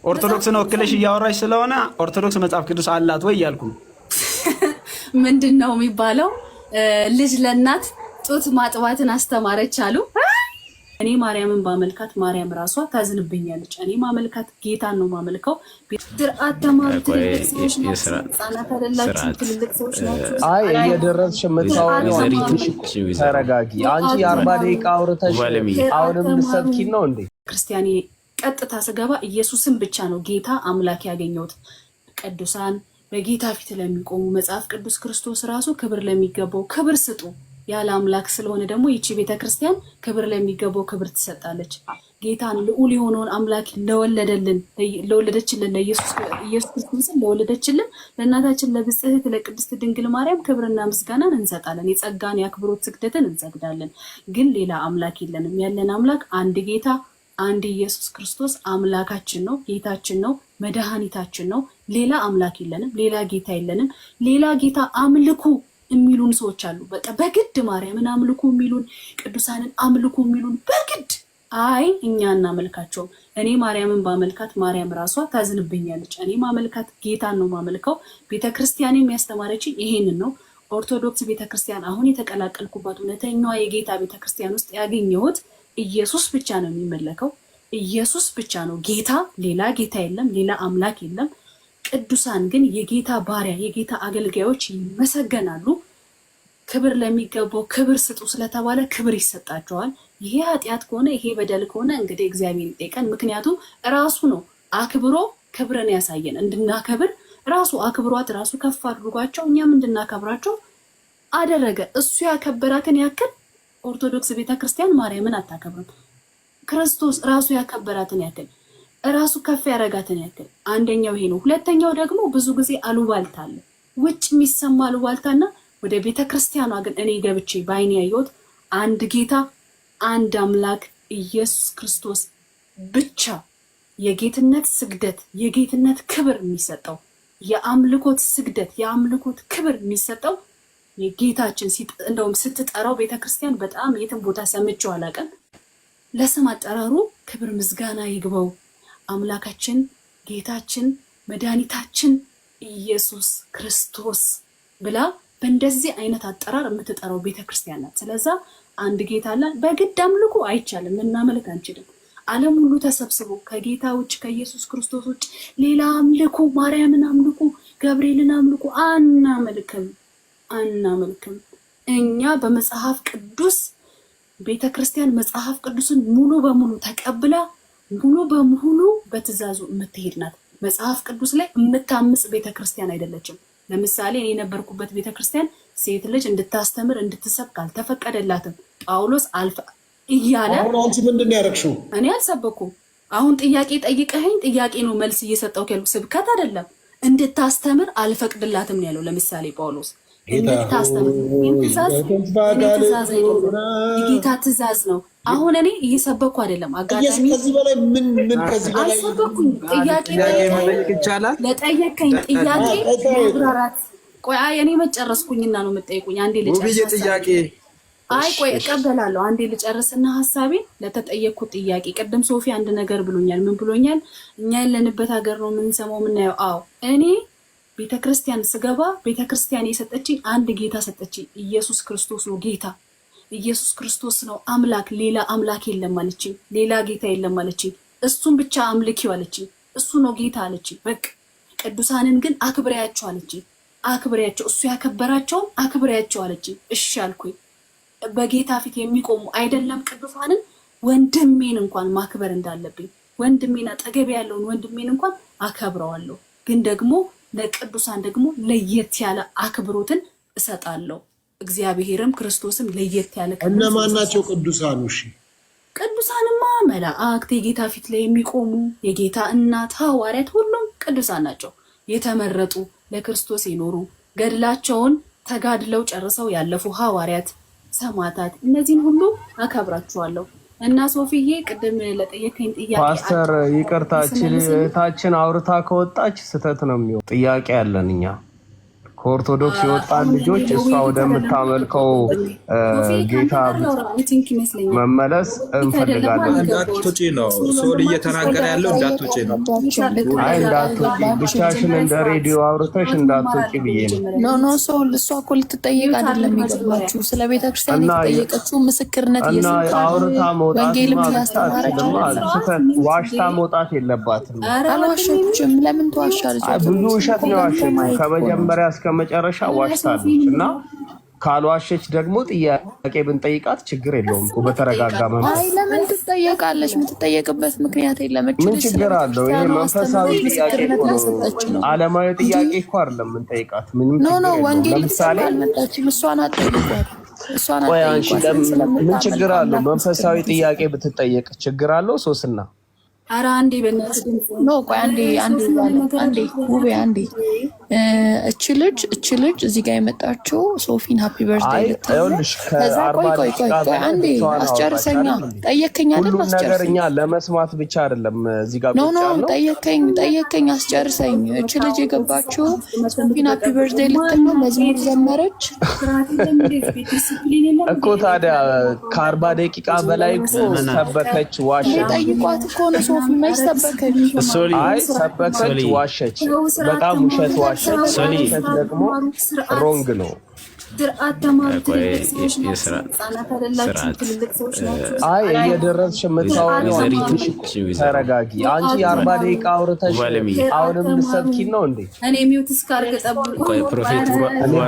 ኦርቶዶክስን ወክለሽ እያወራሽ ስለሆነ ኦርቶዶክስ መጽሐፍ ቅዱስ አላት ወይ እያልኩ ነው። ምንድነው የሚባለው? ልጅ ለእናት ጡት ማጥባትን አስተማረች አሉ። እኔ ማርያምን ባመልካት ማርያም ራሷ ታዝንብኛለች። እኔ ማመልካት ጌታን ነው ማመልከው። ስርዓት ተማሩ። ትልልቅ ሰዎች ናቸው፣ ህጻናት አይደላችሁ። ትልልቅ ሰዎች ናቸው። አይ እየደረስሽ የምታወሪው ተረጋጊ። አንቺ የ40 ደቂቃ አውርተሽ አሁንም ልትሰብኪን ነው እንዴ? ክርስቲያኔ ቀጥታ ስገባ ኢየሱስን ብቻ ነው ጌታ አምላክ ያገኘሁት። ቅዱሳን በጌታ ፊት ለሚቆሙ መጽሐፍ ቅዱስ ክርስቶስ ራሱ ክብር ለሚገባው ክብር ስጡ ያለ አምላክ ስለሆነ ደግሞ ይቺ ቤተክርስቲያን ክብር ለሚገባው ክብር ትሰጣለች። ጌታን ልዑል የሆነውን አምላክ ለወለደችልን ለኢየሱስ ክርስቶስን ለወለደችልን ለእናታችን ለብጽሕት ለቅድስት ድንግል ማርያም ክብርና ምስጋናን እንሰጣለን። የጸጋን የአክብሮት ስግደትን እንሰግዳለን። ግን ሌላ አምላክ የለንም። ያለን አምላክ አንድ ጌታ አንድ ኢየሱስ ክርስቶስ አምላካችን ነው፣ ጌታችን ነው፣ መድኃኒታችን ነው። ሌላ አምላክ የለንም፣ ሌላ ጌታ የለንም። ሌላ ጌታ አምልኩ የሚሉን ሰዎች አሉ። በቃ በግድ ማርያምን አምልኩ የሚሉን፣ ቅዱሳንን አምልኩ የሚሉን በግድ። አይ እኛ እናመልካቸውም። እኔ ማርያምን ባመልካት ማርያም ራሷ ታዝንብኛለች። እኔ ማመልካት ጌታን ነው ማመልከው። ቤተክርስቲያን የሚያስተማረችኝ ይሄንን ነው። ኦርቶዶክስ ቤተክርስቲያን አሁን የተቀላቀልኩባት እውነተኛዋ የጌታ ቤተክርስቲያን ውስጥ ያገኘሁት ኢየሱስ ብቻ ነው የሚመለከው። ኢየሱስ ብቻ ነው ጌታ፣ ሌላ ጌታ የለም፣ ሌላ አምላክ የለም። ቅዱሳን ግን የጌታ ባሪያ የጌታ አገልጋዮች ይመሰገናሉ። ክብር ለሚገባው ክብር ስጡ ስለተባለ ክብር ይሰጣቸዋል። ይሄ ኃጢአት ከሆነ ይሄ በደል ከሆነ እንግዲህ እግዚአብሔር ይጠይቀን። ምክንያቱም ራሱ ነው አክብሮ ክብርን ያሳየን እንድናከብር። ራሱ አክብሯት ራሱ ከፍ አድርጓቸው እኛም እንድናከብራቸው አደረገ። እሱ ያከበራትን ያክል ኦርቶዶክስ ቤተክርስቲያን ማርያምን አታከብርም። ክርስቶስ ራሱ ያከበራትን ያክል ራሱ ከፍ ያረጋትን ያክል አንደኛው ይሄ ነው። ሁለተኛው ደግሞ ብዙ ጊዜ አሉባልታ አለ፣ ውጭ የሚሰማ አሉባልታና ወደ ቤተክርስቲያኗ ግን እኔ ገብቼ ባይኔ ያየሁት አንድ ጌታ አንድ አምላክ ኢየሱስ ክርስቶስ ብቻ የጌትነት ስግደት የጌትነት ክብር የሚሰጠው የአምልኮት ስግደት የአምልኮት ክብር የሚሰጠው የጌታችን እንደውም ስትጠራው ቤተክርስቲያን በጣም የትም ቦታ ሰምቼው አላውቅም። ለስም አጠራሩ ክብር ምስጋና ይግባው አምላካችን ጌታችን መድኃኒታችን ኢየሱስ ክርስቶስ ብላ በእንደዚህ አይነት አጠራር የምትጠራው ቤተክርስቲያን ናት። ስለዛ አንድ ጌታ አለ። በግድ አምልኮ አይቻልም፣ እናመልክ አንችልም። ዓለም ሁሉ ተሰብስቦ ከጌታ ውጭ ከኢየሱስ ክርስቶስ ውጭ ሌላ አምልኮ፣ ማርያምን አምልኮ፣ ገብርኤልን አምልኮ አናመልክም። እኛ በመጽሐፍ ቅዱስ ቤተክርስቲያን መጽሐፍ ቅዱስን ሙሉ በሙሉ ተቀብላ ሙሉ በሙሉ በትእዛዙ የምትሄድ ናት። መጽሐፍ ቅዱስ ላይ የምታምጽ ቤተክርስቲያን አይደለችም። ለምሳሌ እኔ የነበርኩበት ቤተክርስቲያን ሴት ልጅ እንድታስተምር እንድትሰብክ አልተፈቀደላትም። ጳውሎስ አልፈ እያለ አሁን አንቺ ምንድን ነው ያደረግሽው? እኔ አልሰበኩም። አሁን ጥያቄ ጠይቀኸኝ ጥያቄ ነው መልስ እየሰጠው ከሉ ስብከት አይደለም። እንድታስተምር አልፈቅድላትም ነው ያለው። ለምሳሌ ጳውሎስ እንድታስተምር የጌታ ትእዛዝ ነው። አሁን እኔ እየሰበኩ አይደለም። አጋጣሚ ከዚህ በላይ ምን ከዚህ በላይ አልሰበኩም። ጥያቄ ይቻላል። ለጠየቀኝ ጥያቄ ማብራራት። ቆይ እኔ መጨረስኩኝና ነው የምጠይቁኝ። አንዴ ልጨርስ። ጥያቄ አይ ቆይ እቀበላለሁ። አንዴ ልጨርስና ሐሳቤን ለተጠየቅኩት ጥያቄ ቅድም ሶፊ አንድ ነገር ብሎኛል። ምን ብሎኛል? እኛ ያለንበት ሀገር ነው የምንሰማው የምናየው። አዎ እኔ ቤተክርስቲያን ስገባ ቤተክርስቲያን የሰጠችኝ አንድ ጌታ ሰጠችኝ። ኢየሱስ ክርስቶስ ነው ጌታ። ኢየሱስ ክርስቶስ ነው አምላክ። ሌላ አምላክ የለም አለችኝ። ሌላ ጌታ የለም አለችኝ። እሱን ብቻ አምልኪው አለችኝ። እሱ ነው ጌታ አለችኝ። በቃ ቅዱሳንን ግን አክብሬያቸው አለችኝ። አክብሬያቸው፣ እሱ ያከበራቸውን አክብሬያቸው አለችኝ። እሺ አልኩኝ። በጌታ ፊት የሚቆሙ አይደለም ቅዱሳንን ወንድሜን እንኳን ማክበር እንዳለብኝ ወንድሜን አጠገብ ያለውን ወንድሜን እንኳን አከብረዋለሁ። ግን ደግሞ ለቅዱሳን ደግሞ ለየት ያለ አክብሮትን እሰጣለሁ። እግዚአብሔርም ክርስቶስም ለየት ያለ እነማን ናቸው ቅዱሳኑ? እሺ ቅዱሳንማ መላእክት፣ የጌታ ፊት ላይ የሚቆሙ የጌታ እናት፣ ሐዋርያት ሁሉም ቅዱሳን ናቸው። የተመረጡ ለክርስቶስ የኖሩ ገድላቸውን ተጋድለው ጨርሰው ያለፉ ሐዋርያት፣ ሰማዕታት፣ እነዚህን ሁሉ አከብራቸዋለሁ። እና ሶፊዬ ቅድም ለጠየቀኝ ጥያቄ ፓስተር ይቅርታችን እህታችን አውርታ ከወጣች ስተት ነው የሚሆነው። ጥያቄ ያለን እኛ እኮ ከኦርቶዶክስ የወጣን ልጆች እሷ ወደምታመልከው ጌታ መመለስ እንፈልጋለን። እንዳትወጪ ነው ሶል እየተናገረ ያለው፣ እንዳትወጪ ነው። አይ እንዳትወጪ ብቻሽን እንደ ሬዲዮ አውርተሽ እንዳትወጪ ብዬ ነው። ኖ ሶል እሷ እኮ ልትጠየቅ አይደለም የገባችው፣ ስለ ቤተክርስቲያን የተጠየቀችው ምስክርነት አውርታ መውጣት ዋሽታ መውጣት የለባትም። አልዋሸችም። ለምን ተዋሻለች? ብዙ ውሸት ነው ዋሸችው። ከመጀመሪያ እስከ መጨረሻ ዋሽታለች እና ካልዋሸች ደግሞ ጥያቄ ብንጠይቃት ችግር የለውም እኮ በተረጋጋ መንፈስ። አይ ለምን ትጠየቃለች? የምትጠየቅበት ምክንያት የለም። ምን ችግር አለው? ይሄ መንፈሳዊ ጥያቄ ነው። ዓለማዊ ጥያቄ እኮ አይደለም የምንጠይቃት። ምንም ችግር የለውም። ለምሳሌ አልመጣችም፣ እሷን አትጠይቋት። ምን ችግር አለው? መንፈሳዊ ጥያቄ ብትጠየቅ ችግር አለው? ሶስና ኧረ አንዴ በእናትህ ነው። ቆይ አንዴ ውቤ አንዴ። እቺ ልጅ እዚህ ጋር የመጣችው ሶፊን ሃፒ በርዝዴይ ልትልሽ። ከዛ ቆይ አንዴ አስጨርሰኛ። ጠየከኝ አይደል? ነገር እኛ ለመስማት ብቻ አይደለም እዚህ ጋር ኖ ጠየከኝ አስጨርሰኝ። እቺ ልጅ የገባችው ሶፊን ሃፒ በርዝዴይ ልትል ነው። መዝሙር ዘመረች እኮ። ታዲያ ከ40 ደቂቃ በላይ ሰበከች፣ ዋሸች። ጠይቋት እኮ ነው ሶፊ መች ሰበከች? አይ ሰበከች፣ ዋሸች። በጣም ውሸት ዋሸች። ውሸት ደግሞ ሮንግ ነው። አይ እየደረስሽ የምታወሪው ተረጋጊ። አንቺ የ40 ደቂቃ አውርተሽ አሁንም ልትሰብኪን ነው እንዴ? እኔ ሚውት እስካርገ ጠብቁ።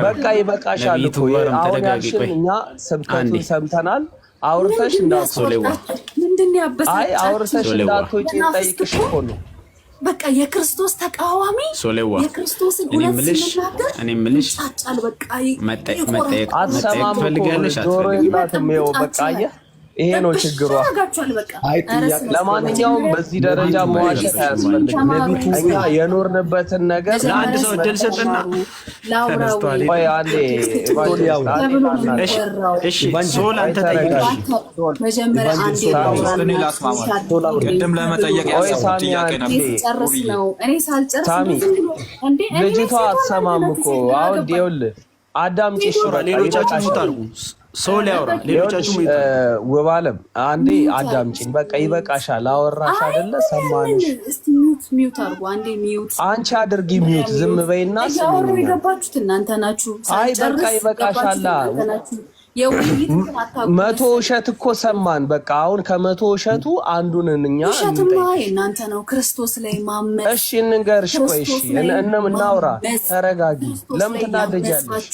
በቃ ይበቃሻል እኮ አሁን ያልሽን እኛ ስብከቱን ሰምተናል። አውርተሽ እንዳትወጪ። ምንድነው ያበሳጫችሁ? አይ አውርተሽ እንዳትወጪ ጠይቅሽ እኮ ነው። በቃ የክርስቶስ ተቃዋሚ የክርስቶስ ጉልበት ሲናገር እኔ ምልሽ ጫጫል። በቃ መጠየቅ ትፈልጊያለሽ? ጆሮ የላትም። ይኸው በቃ ይሄ ነው ችግሯ። ለማንኛውም በዚህ ደረጃ መዋሸት አያስፈልግም። እኛ የኖርንበትን ነገር ለአንድ ሰው እድል ስጥና ቆይ አንዴ እሺ ሶል አንተ ጠይቅ። መጀመሪያ አንዴ ቅድም ለመጠየቅ ያሰብኩት ጥያቄ ነበር። እኔ ሳልጨርስ ልጅቷ አትሰማም እኮ። አሁን ይኸውልህ አዳምጪሽ፣ ሌሎቻችሁ ሙታርጉ ሶል ያወራ፣ ሌሎቻችሁ ውብ አለም አንዴ አዳምጪኝ። በቃ ይበቃሻል። አወራሽ አይደለ? ሰማንሽ። እስቲ ሚውት አርጉ አንዴ። ሚውት አንቺ አድርጊ ሚውት። ዝም በይና ስሚኝ። የገባችሁት እናንተ ናችሁ። አይ በቃ ይበቃሻል። መቶ ውሸት እኮ ሰማን። በቃ አሁን ከመቶ ውሸቱ አንዱን እኛ ውሸቱማ እናንተ ነው። ክርስቶስ ላይ ማመን። እሺ እንንገርሽ። ቆይ እሺ እናውራ። ተረጋጊ። ለምን ትናደጃለሽ?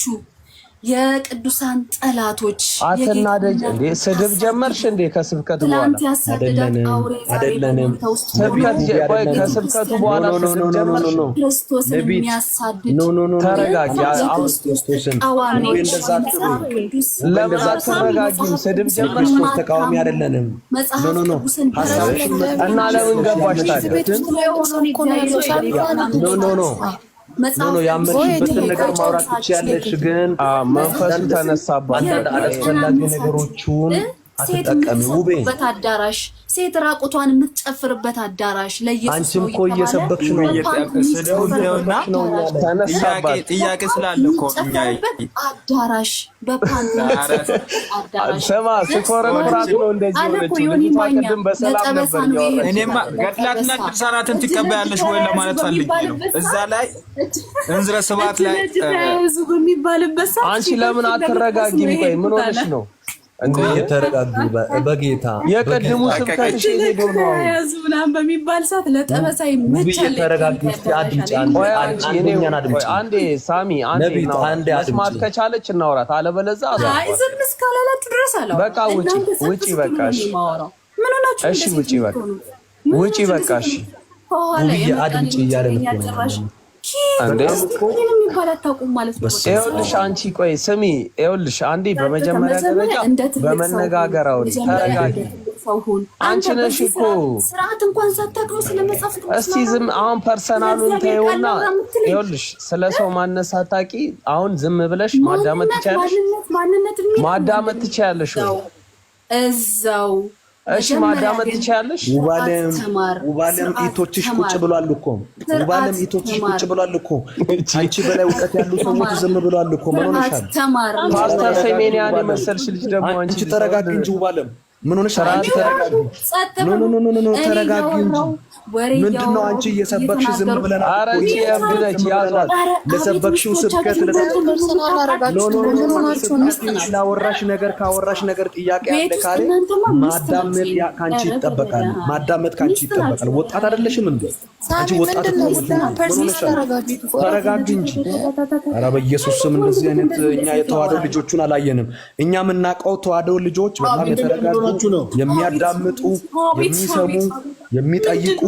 የቅዱሳን ጠላቶች አትናደጅ እንዴ! ስድብ ጀመርሽ እንዴ? ከስብከቱ በኋላ አይደለንም። ከስብከቱ በኋላ ስድብ ጀመርሽ? ክርስቶስን የሚያሳድድ ተረጋጊ። ለምን አትረጋጊም? ስድብ ጀመርሽ? ተቃዋሚ አይደለንም። እና ለምን ገባሽ ታዲያ? ኖ ያመንሽበትን ነገር ማውራት ትችያለሽ፣ ግን መንፈሱ ተነሳባት። አንዳንድ አላስፈላጊ ነገሮችን አትጠቀሚ። ውቤ በአዳራሽ ሴት ራቁቷን የምትጨፍርበት አዳራሽ ለኢየሱስ አንቺም እኮ እየሰበክሽ ነው። ተነሳባት። ጥያቄ ስላለ እኮ እኛ አዳራሽ በፓንት አዳራሽ ስማ፣ ስኮረፍራት ነው እንደዚህ ሆነች። ቅድም በሰላም ነበር ያወራች። እኔማ ገድላትና ድርሳናትን ትቀበያለሽ ወይ ለማለት ፈልጌ ነው። እዛ ላይ እንዝረ ስብሐት ላይ ህዝቡ በሚባልበት ሰዓት አንቺ ለምን አትረጋጊም? ቆይ ምን ሆነሽ ነው? ተረጋጉ በጌታ። የቀድሙ ስብከትሽ ሄዶ ነው ህዝቡ ምናምን በሚባል ሰዓት ለጠበሳ ይመቻል። ተረጋጉ። አንዴ ሳሚ አንዴ መስማት ከቻለች እናውራት፣ አለበለዚያ አይ ዝም እስካላላችሁ ድረስ አለው። በቃ ውጪ በቃ እሺ። ምን ሆናችሁ? እሺ ውጪ በቃ ውጪ በቃ እሺ። አድምጪ እያለን እኮ ነው ይኸውልሽ አንቺ ቆይ ስሚ፣ ይኸውልሽ አንዴ በመጀመሪያ ደረጃ በመነጋገር አውሪ፣ ተረጋጊ። አንቺ ነሽ እኮ ስርዓት እንኳን ሳታውቁ ስለመጻፍ እስቲ ዝም። አሁን ፐርሰናሉን ተይውና፣ ይኸውልሽ ስለ ሰው ማንነት ሳታውቂ አሁን ዝም ብለሽ ማዳመጥ ትችያለሽ? ማዳመጥ ትችያለሽ? እዛው እሺ ማዳመጥ ትችያለሽ? ውባለም ኢቶችሽ ቁጭ ብሏል እኮ ውባለም ኢቶችሽ ቁጭ ብሏል እኮ አንቺ በላይ እውቀት ያሉ ሰዎች ዝም ብሏል እኮ ምን ሆነሻል? ፓስተር ሰሜንያን የመሰልሽ ልጅ ደግሞ አንቺ ተረጋጊ እንጂ ውባለም ምን ሆነሻል? አንቺ ተረጋጊ። ኖ ተረጋጊ እንጂ ምንድነው አንቺ እየሰበክሽ ዝም ብለናል? ኧረ እቺ ያብደች ያዟት ለሰበክሽው ስብከት ላወራሽ ነገር ካወራሽ ነገር ጥያቄ አለ ካለ ማዳመጥ ካንቺ ይጠበቃል። ማዳመጥ ካንቺ ይጠበቃል። ወጣት አይደለሽም እንዴ አንቺ? ወጣት ተረጋጊ እንጂ። ኧረ በኢየሱስ ስም እንደዚህ አይነት እኛ የተዋህዶ ልጆቹን አላየንም። እኛ የምናውቀው ተዋህዶ ልጆች በጣም የተረጋጉ የሚያዳምጡ የሚሰሙ የሚጠይቁ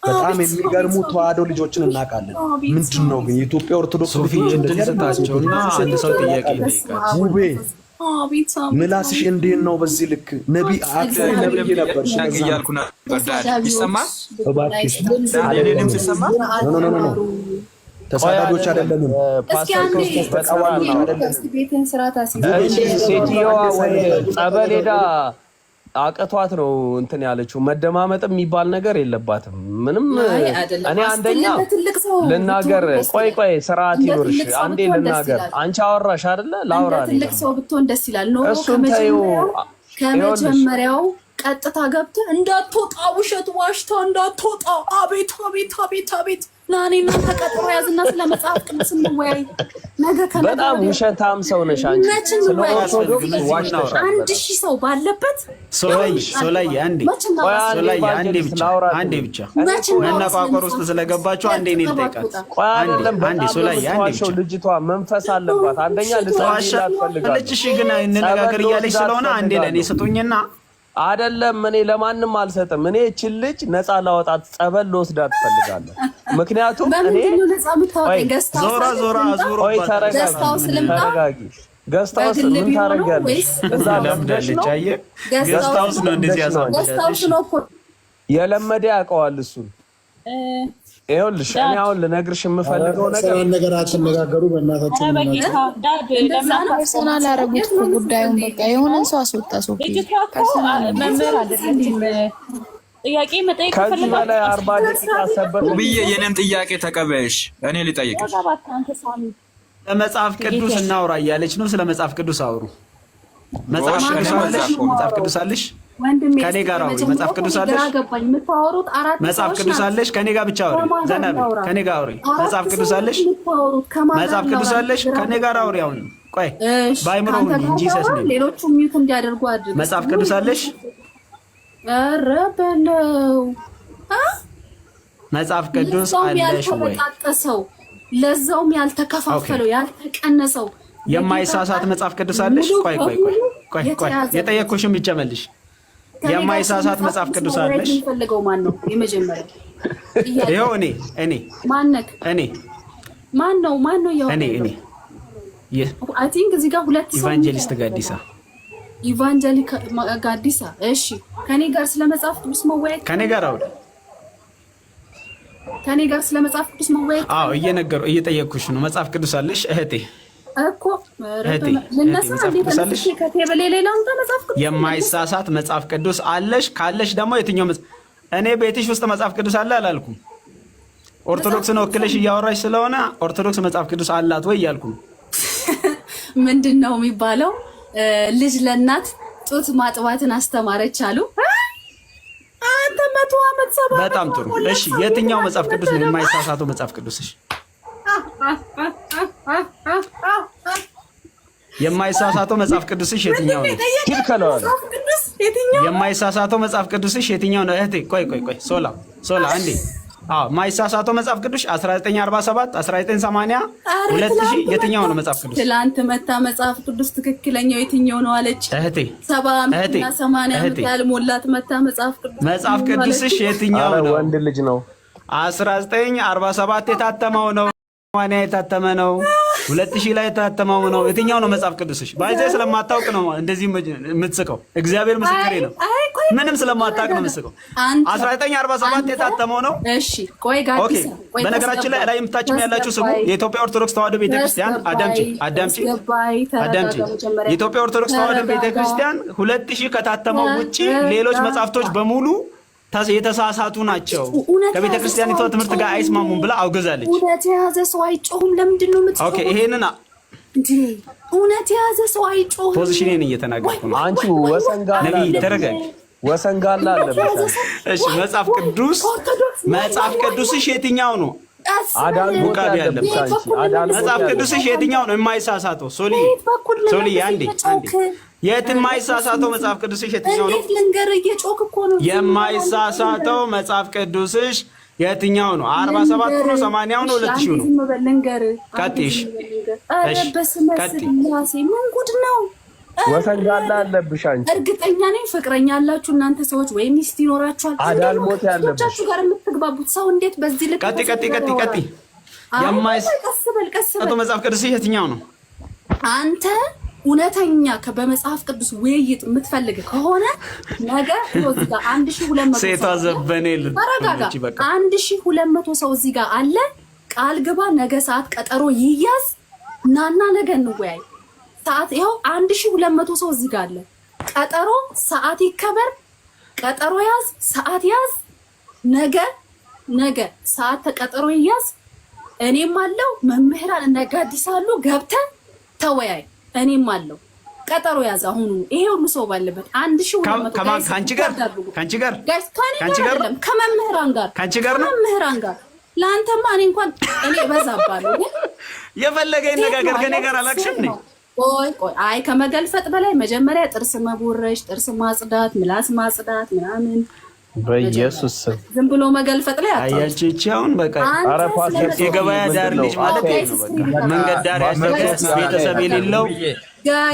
በጣም የሚገርሙ ተዋህዶ ልጆችን እናውቃለን። ምንድነው ግን የኢትዮጵያ ኦርቶዶክስ ልጆች እንደዚህ ተሰጣቸውና አንድ ሰው ጥያቄ ይጠይቃል። ውቤ ምላስሽ እንዴት ነው? በዚህ ልክ ነብይ ነብይ ነበር እያልኩ ነበር። ይሰማል? እባክሽ አለንም ሲሰማ ኖ ተሳዳጆች አይደለንም። ፓስተር ክርስቶስ ተቃዋሚ አይደለም። ሴትዮዋ ወይ ጸበል ሄዳ አቀቷት ነው እንትን ያለችው። መደማመጥ የሚባል ነገር የለባትም ምንም። እኔ አንደኛ ልናገር፣ ቆይ ስርዓት ይኖርሽ። አንዴ ልናገር። አንቺ አወራሽ አይደለ? ላውራ ነው። ትልቅ ሰው ብትሆን ደስ ይላል። ኖ ከመጀመሪያው ቀጥታ ገብተህ እንዳትወጣ፣ ውሸት ዋሽታ እንዳትወጣ። አቤት አቤት አቤት አቤት ናኔ እና ተቀጥሮ ያዝና ስለ መጽሐፍ ቅዱስ እንወያይ። ነገ በጣም ውሸታም ሰው ነሽ አንቺ። ስለ ኦርቶዶክስ ዋሽተሻል። 1000 ሰው ባለበት ሶላይ አንዴ ብቻ መነፋቆር ውስጥ ስለገባችሁ አንዴ እኔ ልጠይቃት። አንዴ ሶላይ ብቻ ልጅቷ መንፈስ አለባት። አንደኛ ልትዋሻት ፈልጋለች። እሺ ግን እንነጋገር እያለች ስለሆነ አንዴ ለኔ ስጡኝና አይደለም እኔ ለማንም አልሰጥም። እኔ እቺን ልጅ ነፃ ላወጣት ጸበል ልወስዳት ፈልጋለሁ። ምክንያቱም እኔ ዞራ ተረጋጊ። ገስታውስ ምን ታረጋለሽ? እዛ ለምደሽ ነው ገስታውስ ነው እንደዚህ ያሳው የለመደ ያውቀዋል እሱን። ይኸውልሽ እኔ አሁን ልነግርሽ የምፈልገው ነገር አትነጋገሩ በእናታችሁ። ፐርሰናል አደረጉት ጉዳዩን። በቃ የሆነ ሰው አስወጣ። ሶፊ መምህር አይደለችም። ጥያቄ መጠየቅ ከዚህ በላይ 40 ደቂቃ ሰበብ ብዬ የኔን ጥያቄ ተቀበይሽ። እኔ ልጠይቅሽ። ለመጽሐፍ ቅዱስ እናውራ እያለች ነው። ስለ መጽሐፍ ቅዱስ አውሩ። መጽሐፍ ቅዱስ አለሽ? ከኔ ጋር አውሪ። መጽሐፍ ቅዱስ አለሽ? መጽሐፍ ቅዱስ አለሽ? ከኔ ጋር ብቻ አውሪ። ዘናብ ከኔ ጋር አውሪ። መጽሐፍ ቅዱስ አለሽ? መጽሐፍ ቅዱስ አለሽ? ከኔ ጋር አውሪ። አሁን ቆይ ባይምሮ እንጂ ሰስ ነው። ሌሎቹ ሚዩት እንዲያደርጉ አድርግ። መጽሐፍ ቅዱስ አለሽ? ኧረ በለው መጽሐፍ ቅዱስ አለሽ ወይ? ለዛውም ያልተከፋፈለው ያልተቀነሰው የማይሳሳት መጽሐፍ ቅዱስ አለሽ? ቆይ የጠየኩሽን ብቻ መልሽ። የማይሳሳት መጽሐፍ ቅዱስ አለሽ? የሚፈልገው ማን ነው? የመጀመሪያው ይኸው እኔ ማነክ? ማን ነው እኔ አይ ቲንክ እዚህ ጋር ሁለት ሰው ኢቫንጀሊስት ጋዲሳ። እሺ ከኔ ጋር ስለ መጽሐፍ ቅዱስ መወያየት ከኔ ጋር አውሪ። ከኔ ጋር ስለ መጽሐፍ ቅዱስ መወያየት እየጠየኩሽ ነው። መጽሐፍ ቅዱስ አለሽ እህቴ? እኮ ለነሳ እንዴት ከቴበሌ ሌላ መጽሐፍ ቅዱስ የማይሳሳት መጽሐፍ ቅዱስ አለሽ? ካለሽ ደግሞ የትኛው እኔ ቤትሽ ውስጥ መጽሐፍ ቅዱስ አለ አላልኩም። ኦርቶዶክስን ወክለሽ እያወራሽ ስለሆነ ኦርቶዶክስ መጽሐፍ ቅዱስ አላት ወይ እያልኩ ነው። ምንድነው የሚባለው? ልጅ ለእናት ጡት ማጥባትን አስተማረች አሉ። አንተ 100 ዓመት ሰባ። በጣም ጥሩ። እሺ የትኛው መጽሐፍ ቅዱስ ነው የማይሳሳተው መጽሐፍ ቅዱስሽ? የማይሳሳተው መጽሐፍ ቅዱስሽ የትኛው ነው? የማይሳሳተው መጽሐፍ ቅዱስሽ የትኛው ነው እህቴ? ቆይ ሶላ አንዴ። የማይሳሳተው መጽሐፍ ቅዱስ 1947 1980 2000 የትኛው ነው መጽሐፍ ቅዱስ? ትላንት መታ መጽሐፍ ቅዱስ ትክክለኛው የትኛው ነው አለች እህቴ። 70 እና 80 ዓመት ያልሞላት መታ መጽሐፍ ቅዱስሽ የትኛው ነው? ወንድ ልጅ ነው። 1947 የታተመው ነው። 80 የታተመ ነው። 2000 ላይ የታተመው ነው። የትኛው ነው መጽሐፍ ቅዱስሽ? ባይዘ ስለማታውቅ ነው እንደዚህ የምትስቀው። እግዚአብሔር ምስክሬ ነው። አይ ቆይ ምንም ስለማታውቅ ነው የምትስቀው። 1947 የታተመው ነው። እሺ ቆይ ጋር ኦኬ። በነገራችን ላይ የምታችም ያላችሁ ስሙ የኢትዮጵያ ኦርቶዶክስ ተዋሕዶ ቤተክርስቲያን አዳምጪ። የኢትዮጵያ ኦርቶዶክስ ተዋሕዶ ቤተክርስቲያን 2000 ከታተመው ውጪ ሌሎች መጽሐፍቶች በሙሉ የተሳሳቱ ናቸው፣ ከቤተክርስቲያኒቷ ትምህርት ጋር አይስማሙም ብላ አውግዛለች። እውነት የያዘ ሰው አይጮህም። ለምንድን ነው የምትጮኸው? ኦኬ ይሄንን እውነት የያዘ ሰው አይጮህም። ፖዚሽኔን እየተናገርኩ ነው። አንቺ ነብይ ተረጋጊ። ወሰንጋላ አለብሽ። እሺ መጽሐፍ ቅዱስሽ የትኛው ነው? መጽሐፍ ቅዱስሽ የትኛው ነው የማይሳሳተው? ሶሊ አንዴ የማይሳሳተው መጽሐፍ ቅዱስሽ የትኛው ነው? የማይሳሳተው መጽሐፍ ቅዱስሽ የትኛው ነው? 47 ነው? 80 ነው? 2000 ነው? ቀጥሽ ምን ጉድ ነው? ወሰንጋላ አለብሽ አንቺ። እርግጠኛ ነኝ ፍቅረኛ ያላችሁ እናንተ ሰዎች ወይ ሚስት ይኖራችኋል። አዳልሞት ያለብሽ ጋር የምትግባቡት ሰው እንዴት በዚህ ልክ ቀጥ የማይሳሳተው መጽሐፍ ቅዱስሽ የትኛው ነው? አንተ እውነተኛ በመጽሐፍ ቅዱስ ውይይት የምትፈልግ ከሆነ ነገ እዚህ ጋር 1200 ሴቷ ዘበኔል 1200 ሰው እዚህ ጋር አለ። ቃል ግባ፣ ነገ ሰዓት ቀጠሮ ይያዝ፣ ናና ነገ እንወያይ። ሰዓት ይኸው 1200 ሰው እዚህ ጋር አለ። ቀጠሮ ሰዓት ይከበር፣ ቀጠሮ ያዝ፣ ሰዓት ያዝ። ነገ ሰዓት ተቀጠሮ ይያዝ። እኔም አለው መምህራን እነጋዲሳሉ ገብተን ተወያይ። እኔም አለው ቀጠሮ ያዝ። አሁን ይሄ ሁሉ ሰው ባለበት 1200 ከመምህራን ጋር ለአንተማ እኔ እንኳን በዛባለሁ ግን የፈለገ ይነጋገር ከኔ ጋር አላክሽም ነኝ። ቆይ አይ ከመገልፈጥ በላይ መጀመሪያ ጥርስ መቦረሽ፣ ጥርስ ማጽዳት፣ ምላስ ማጽዳት ምናምን በኢየሱስ ዝም ብሎ መገልፈጥ ላይ አያችሁን? በቃ የገበያ ዳር ልጅ ማለት ነው። በቃ መንገድ ዳር ያደገ ቤተሰብ የሌለው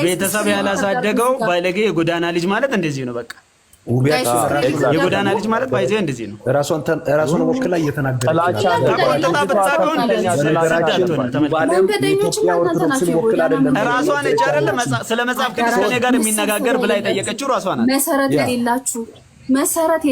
ቤተሰብ ያላሳደገው ባለጌ የጎዳና ልጅ ማለት እንደዚህ ነው። በቃ የጎዳና ልጅ ማለት ባይዘ እንደዚህ ነው። ራሷን ወክላ እየተናገረች ራሷን እጅ አይደለም ስለ መጽሐፍ ቅዱስ ከኔ ጋር የሚነጋገር ብላ የጠየቀችው ራሷ ናት። መሰረት የሌላችሁ መሰረት